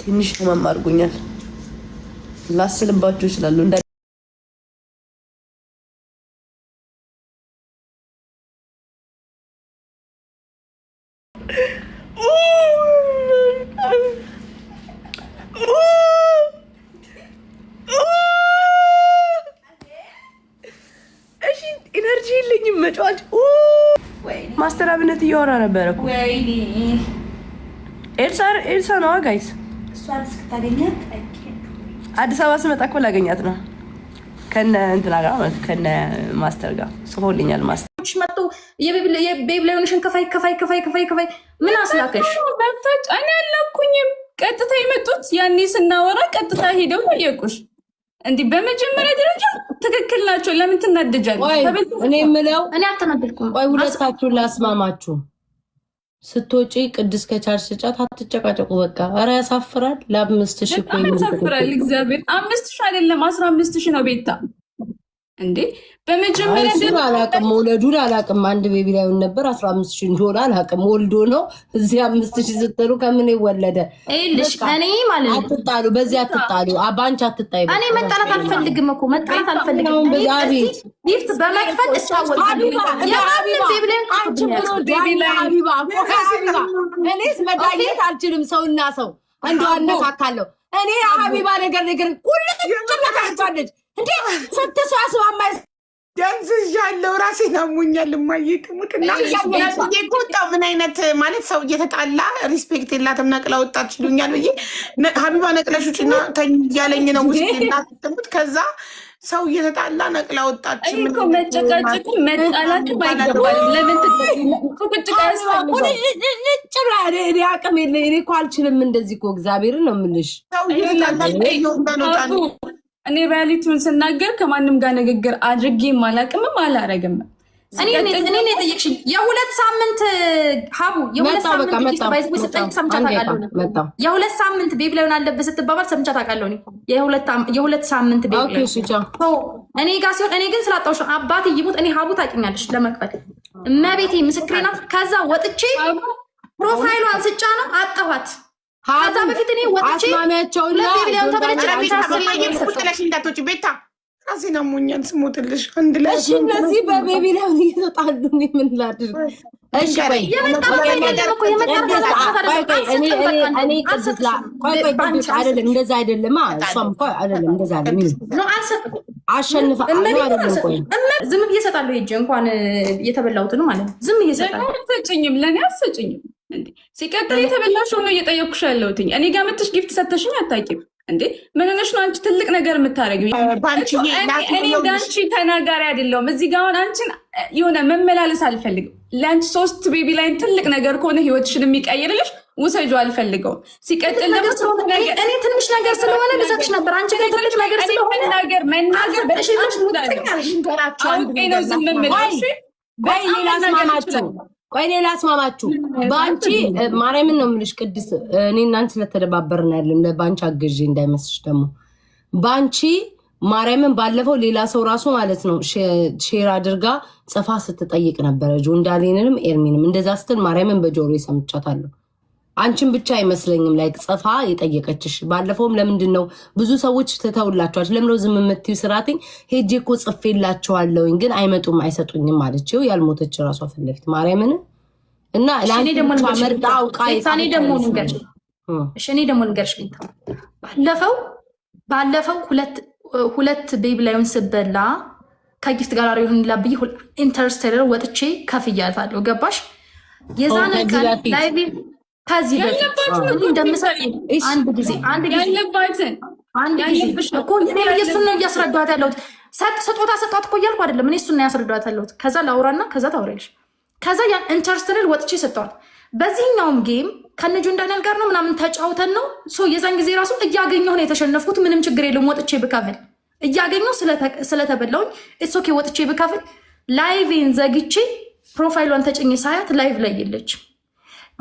ትንሽ ህመም አድርጎኛል። ላስልባችሁ ይችላሉ እንደ ኢነርጂ የለኝም መጫወት። ማስተር አብነት እያወራ ነበረ እኮ ኤልሳ ነዋ ጋይስ። አዲስ አበባ ስመጣ እኮ ላገኛት ነው ከነ እንትና ጋር ማለት ከነ ማስተር ጋር ጽፎልኛል። ማስተር መጡ የቤቢ ላይሆንሽን ከፋይ ምን አስላከሽ? እኔ አላኩኝም። ቀጥታ የመጡት ያኔ ስናወራ ቀጥታ ሄደው ጠየቁሽ። እንዲህ በመጀመሪያ ደረጃ ትክክል ናቸው። ለምን ትናደጃለሽ? እኔ የምለው እኔ አልተናደድኩም። ቆይ ሁለታችሁን ላስማማችሁ። ስትወጪ ቅድስ ከቻልሽ ጫት አትጨቃጨቁ። በቃ ኧረ ያሳፍራል። ለ5000 ቆይ ያሳፍራል። እግዚአብሔር 5000 አይደለም 15000 ነው ቤታ እንዴ። በመጀመሪያ ደረጃ አላቅም፣ መውለዱን አላቅም። አንድ ቤቢ ላይ ነበር 15000 እንደሆነ አላቅም። ወልዶ ነው እዚህ 5000 ስትሉ ከምን ይወለደ? እልሽ እኔ ማለት ነው። አትጣሉ፣ በዚህ አትጣሉ። አባንቻ አትጣይ። እኔ መጣላት አልፈልግም እኮ መጣላት አልፈልግም። ጊፍት በመክፈል እስታወቅ እኔስ መዳየት አልችልም። ሰውና ሰው እንደው አነካካለሁ። እኔ ሀቢባ ነገር ቁልጭ ጭላታለች እንዴ ስትሳስባ ማይ ያንዝዣለሁ። ራሴን አሞኛል። ማየትሙትና ቁጣ ምን አይነት ማለት ሰው እየተጣላ ሪስፔክት የላትም ነቅላ ወጣች ይሉኛል ብዬ ሀቢባ ነቅለሽ ውጭና ተኝ እያለኝ ነው ውስጥ እናትሙት። ከዛ ሰው እየተጣላ ነቅላ ወጣች። እኮ መጨቃጨቁ መጣላቱ ባይገባልም ለምን ቁጭቃ ጭራ እኔ አቅም የለ እኔ እኮ አልችልም እንደዚህ እኮ እግዚአብሔርን ነው የምልሽ። ሰው እየተጣላ እኔ ሪያሊቲውን ስናገር ከማንም ጋር ንግግር አድርጌም አላቅምም አላረግም። እኔ የጠየቅሽኝ የሁለት ሳምንት ሀቡ የሁለት ሳምንት ቤቢ ላይሆን አለበት ስትባባል ሰምቻት አውቃለሁ። የሁለት ሳምንት ቤቢ እኔ ጋር ሲሆን እኔ ግን ስላጣሁሽ አባቴ ይሙት እኔ ሀቡ ታውቂኛለሽ ለመክፈል እመቤቴ ምስክሬ ናት። ከዛ ወጥቼ ፕሮፋይሏን ስጫ ነው አጣኋት። ከዛ በፊት እኔ ወጥቼ አስማሚያቸውና እንዳቶች ቤታ ራሴን አሞኛል ስሞትልሽ አንድ ላይ እነዚህ በቤቢ ላይ እየተጣሉ ምን ላድርግ? እሺ ቆይ አይደለም እንደዛ አይደለም። እሷም እኮ አይደለም እንደዛ አሸንፋ ዝም ብዬ እሰጣለሁ። ሄጄ እንኳን የተበላሁትን ማለት ነው ዝም ብዬ እሰጣለሁ። አትሰጭኝም፣ ለእኔ አትሰጭኝም። ሲቀጥል የተበላሽው ነው እየጠየኩሽ ያለሁትኝ። እኔ ጋር መጥተሽ ጊፍት ሰተሽኝ አታውቂም እንዴ? ምን ሆነሽ ነው አንቺ ትልቅ ነገር የምታደርጊው? እኔ እንዳንቺ ተናጋሪ አይደለሁም። እዚህ ጋር አሁን አንቺን የሆነ መመላለስ አልፈልግም። ለአንቺ 3 ቤቢ ላይን ትልቅ ነገር ከሆነ ህይወትሽን የሚቀይርልሽ ውሰጁ አልፈልገውም። ሲቀጥል ደግሞ እኔ ትንሽ ነገር ስለሆነ ልሰጥሽ ነበር። አንቺ ግን ትልቅ ነገር ስለሆነ መናገር በሽልሽ ነው ዝም የምልሽ። ቆይ ሌላ አስማማችሁ በአንቺ ማርያምን ነው የምልሽ ቅድስት። እኔ እናንተ ስለተደባበርን ያለም ለባንቺ አገዥ እንዳይመስልሽ። ደግሞ በአንቺ ማርያምን ባለፈው ሌላ ሰው ራሱ ማለት ነው ሼር አድርጋ ጽፋ ስትጠይቅ ነበረ። ጆንዳሌንንም ኤርሚንም እንደዛ ስትል ማርያምን በጆሮ ሰምቻታለሁ። አንቺን ብቻ አይመስለኝም ላይ ጽፋ የጠየቀችሽ። ባለፈውም ለምንድን ነው ብዙ ሰዎች ትተውላችኋል? ለምን ነው ዝም የምትዩ? ስራትኝ ሄጄ እኮ ጽፌላቸዋለሁኝ ግን አይመጡም አይሰጡኝም አለችው። ያልሞተች ራሷ ፊት ለፊት ማርያምን እና ለአንቺ መርጣ አውቃ እኔ ደግሞ ንገርሽ ቤታ ባለፈው ሁለት ቤቢ ላይሆን ስበላ ከጊፍት ጋር ይሁን ላብይ ኢንተርስቴለር ወጥቼ ከፍያታለሁ። ገባሽ? የዛን ቀን ላይ ከዚህ በፊት እንደምሰጥ አንድ ጊዜ እኮ እሱን ነው እያስረዳኋት ያለሁት። ስጦታ ሰጧት እኮ እያልኩ አይደለም። እኔ እሱን ነው ያስረዳኋት ያለሁት። ከዛ ላውራና ከዛ ታውሪያለሽ። ከዛ ያን ኢንተርስትንል ወጥቼ ሰጠዋት። በዚህኛውም ጌም ከነጁ እንዳንል ጋር ነው ምናምን ተጫውተን ነው የዛን ጊዜ ራሱ እያገኘሁ ነው የተሸነፍኩት። ምንም ችግር የለም ወጥቼ ብከፍል እያገኘሁ ስለተበላውኝ ኢትስ ኦኬ ወጥቼ ብከፍል። ላይቬን ዘግቼ ፕሮፋይሏን ተጭኜ ሳያት ላይቭ ላይ የለችም።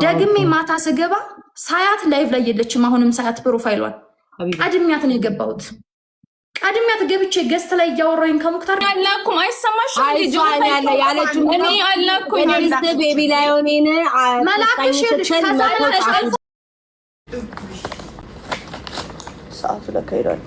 ደግሜ ማታ ስገባ ሳያት ላይቭ ላይ የለችም። አሁንም ሳያት ፕሮፋይሏን ቀድሚያት ነው የገባሁት። ቀድሚያት ገብቼ ገስት ላይ እያወራኝ ከሙክታር አላኩም። አይሰማሽም? ያለችው እኔ አላኩም ቤቢ ላይ ሆኔን መላክሽ ሰዓቱ ለካ ሄዷል።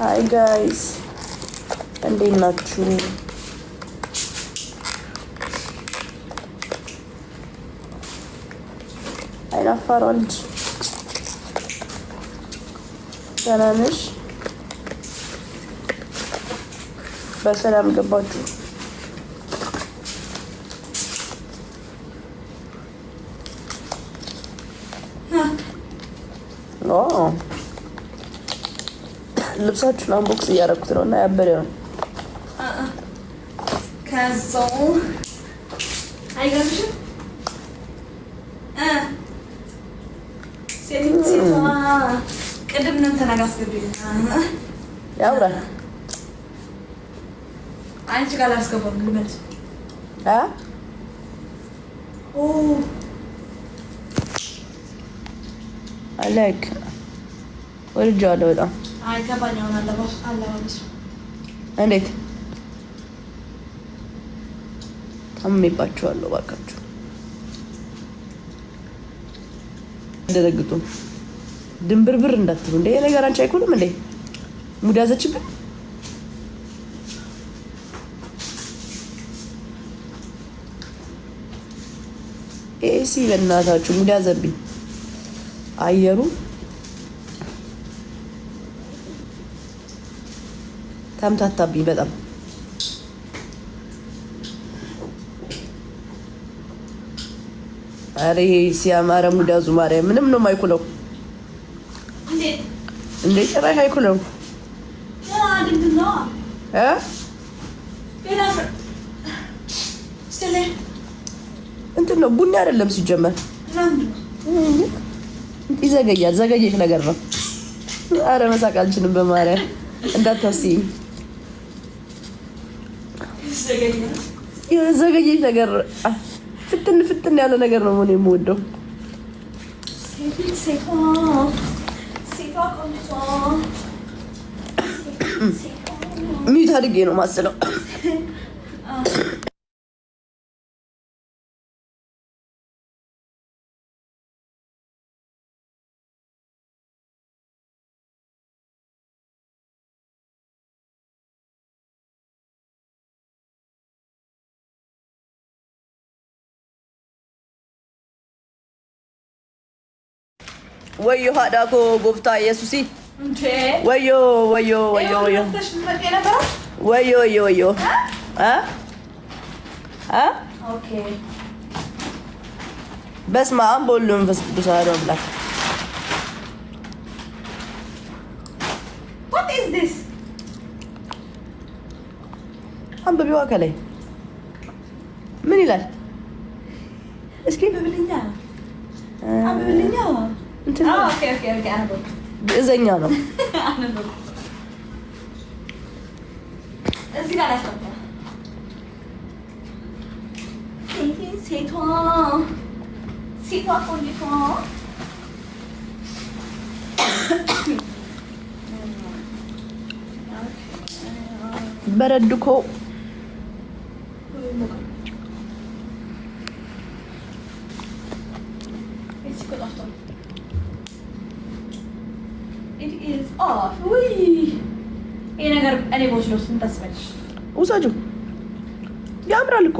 Hi guys, እንዴት ናችሁ? አይናፋሯ ልጅ ደህና ነሽ? በሰላም ገባችሁ? ልብሳችሁን አንቦክስ እያደረኩት ነው እና ያበደ ነው። ከዛው አይገርምሽም? ሴቷ ቅድም ነው ተናጋስገብኝ ያውራ አንቺ ጋር አስገባም ልመልስ አለክ ወልጃለሁ በጣም አይገባኛውን አለባበሱ እንዴት ታምሜባችኋለሁ። እባካችሁ እንደደግጡ ድንብርብር እንዳትሉ እንዴ። ነገር አንቺ አይኮንም እንዴ? ሙድ ያዘችብን። ኤሲ በእናታችሁ ሙድ ያዘብኝ አየሩ ተምታታብኝ በጣም። አሬ ሲያማረ ሙዳዙ ማርያም ምንም ነው የማይኩለው። እንዴ ጭራሽ አይኩለው እንትን ነው ቡኒ አይደለም ሲጀመር። ይዘገያል። ዘገየሽ ነገር ነው። አረ መሳቅ አልችልም በማርያም እንዳታስይኝ። ዘገየሽ ነገር ፍትን ያለ ነገር ነው ምን የምወደው። ሚዩት አድርጌ ነው ማስለው። ወዮ ሀዳኮ ጎፍታ ኢየሱሲ ወዮ ወዮ ወዮ ወዮ ወዮ ወዮ ወዮ በስመ አብ ወወልድ ወመንፈስ ቅዱስ አሐዱ አምላክ። አንብቢዋ ከላይ ምን ይላል እስኪ? ግዕዘኛ ነው። ሴቷ ቆንጆ በረድኮ ይሄ ነገር እኔ ቦችሎ ስንተስበልሽ ውሰጁ። ያምራል እኮ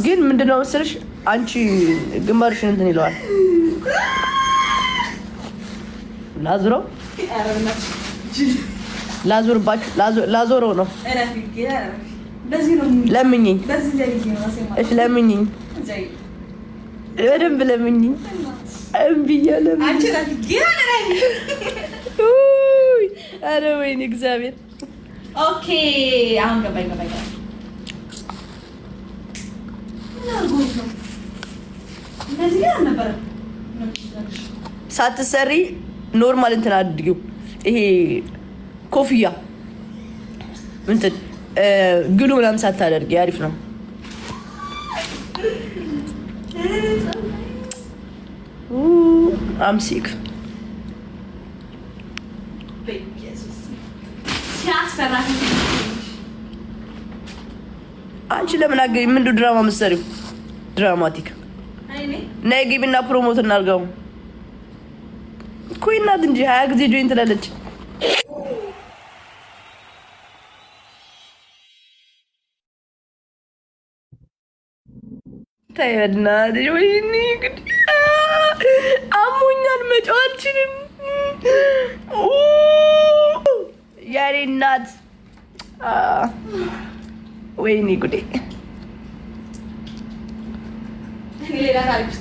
ግን ምንድነው መሰለሽ አንቺ ግንባርሽን እንትን ይለዋል። ላዙረው ላዞረው ነው። ለምኝኝ እሺ፣ ለምኝኝ በደንብ ለምኝኝ። እምቢያለሁ። ኧረ ወይኔ እግዚአብሔር። ኦኬ አሁን ገባኝ። ሳትሰሪ ኖርማል እንትን አድርጊው። ይሄ ኮፍያ እንትን ግሉ ምናምን ሳታደርጊ አሪፍ ነው። አምሲክ አንቺ ለምን አገኝ? ምንድን ድራማ መሰሪው? ድራማቲክ ነይ ግቢና ፕሮሞት እናድርገው። ኩይ ናት እንጂ 20 ጊዜ ጆይን ትላለች። ተይ በእናትሽ፣ ወይኔ ግድ አሞኛል፣ መጫወት አልችልም። የእኔ እናት ወይኔ ጉዴ።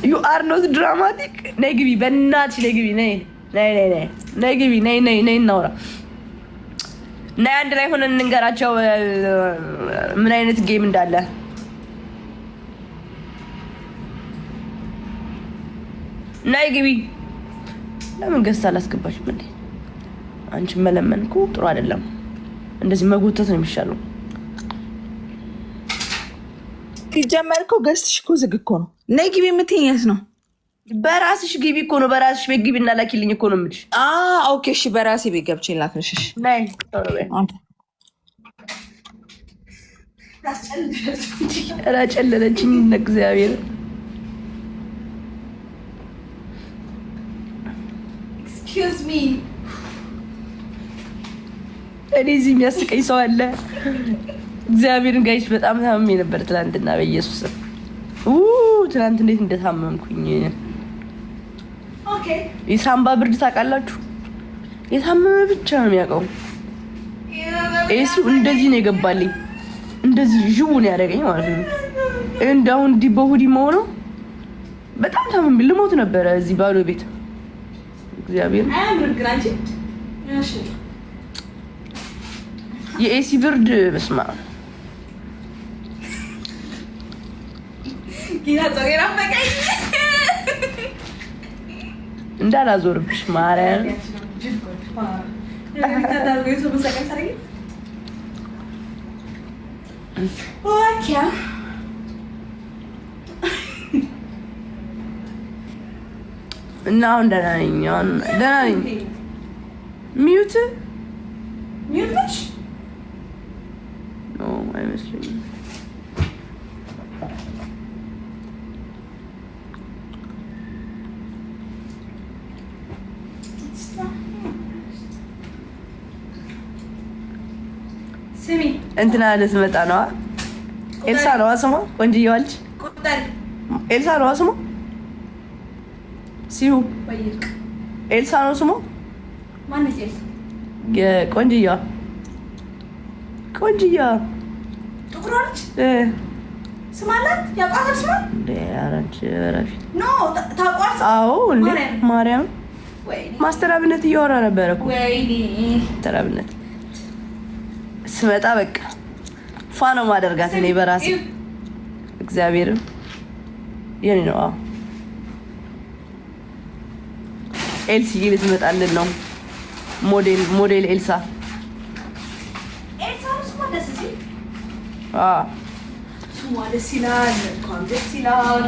ዩ አር ኖት ድራማቲክ። ነይ ግቢ በእናትሽ፣ ነይ ግቢ፣ ነይ ግቢ፣ ነይ እናውራ። ነይ አንድ ላይ ሆነን እንንገራቸው ምን አይነት ጌም እንዳለ። ነይ ግቢ። ለምን ገዝታ አላስገባሽም እንዴ? አንቺ መለመን እኮ ጥሩ አይደለም። እንደዚህ መጎተት ነው የሚሻለው። ሲጀመር እኮ ገዝትሽ እኮ ዝግ እኮ ነው። ነይ ግቢ የምትይኝ የት ነው? በራስሽ ግቢ እኮ ነው። በራስሽ ቤት ግቢ እና ላኪልኝ እኮ ነው የምልሽ። ኦኬ እሺ፣ በራሴ ቤት ገብቼ ላክልሽ። ነይ ኧረ ጨለለችኝ እግዚአብሔር። ኤክስኪውዝ ሚ። እኔ እዚህ የሚያስቀኝ ሰው አለ። እግዚአብሔርን ጋይሽ በጣም ታመሜ ነበር ትናንትና። በኢየሱስ ትናንት እንዴት እንደታመምኩኝ። የሳምባ ብርድ ታውቃላችሁ? የታመመ ብቻ ነው የሚያውቀው። ኤሲው እንደዚህ ነው የገባልኝ፣ እንደዚህ ዥቡን ያደረገኝ ማለት ነው። እንዳሁን እንዲህ በሁዲ መሆነው በጣም ታመሜ ልሞት ነበረ እዚህ ባዶ ቤት። እግዚአብሔር የኤሲ ብርድ በስማ እንዳላዞርብሽ ማርያም። እና አሁን ደህና ነኝ፣ ደህና ነኝ። ሚዩት አይመስለኝም። እንትና ልትመጣ ነዋ። ኤልሳ ነዋ ስሟ። ቆንጅዬዋ ልጅ ኤልሳ ነዋ ስሟ። ሲሁ ኤልሳ ነው ስሟ። ቆንጅዬዋ ጥቁራለች ስማላት ያቋታል። ስማ እንዴ አራንቺ ረፊ ታቋት። አዎ እንዴ ማርያም ማስተራብነት እያወራ ነበረ እኮ። ወይኔ ማስተራብነት ስመጣ በቃ ፋ ነው ማደርጋት እኔ በራሴ። እግዚአብሔርም የኔ ነው። አዎ ኤልሲ ልትመጣልን ነው። ሞዴል ኤልሳ ደስ ይላል። እንኳን ደስ ይላል።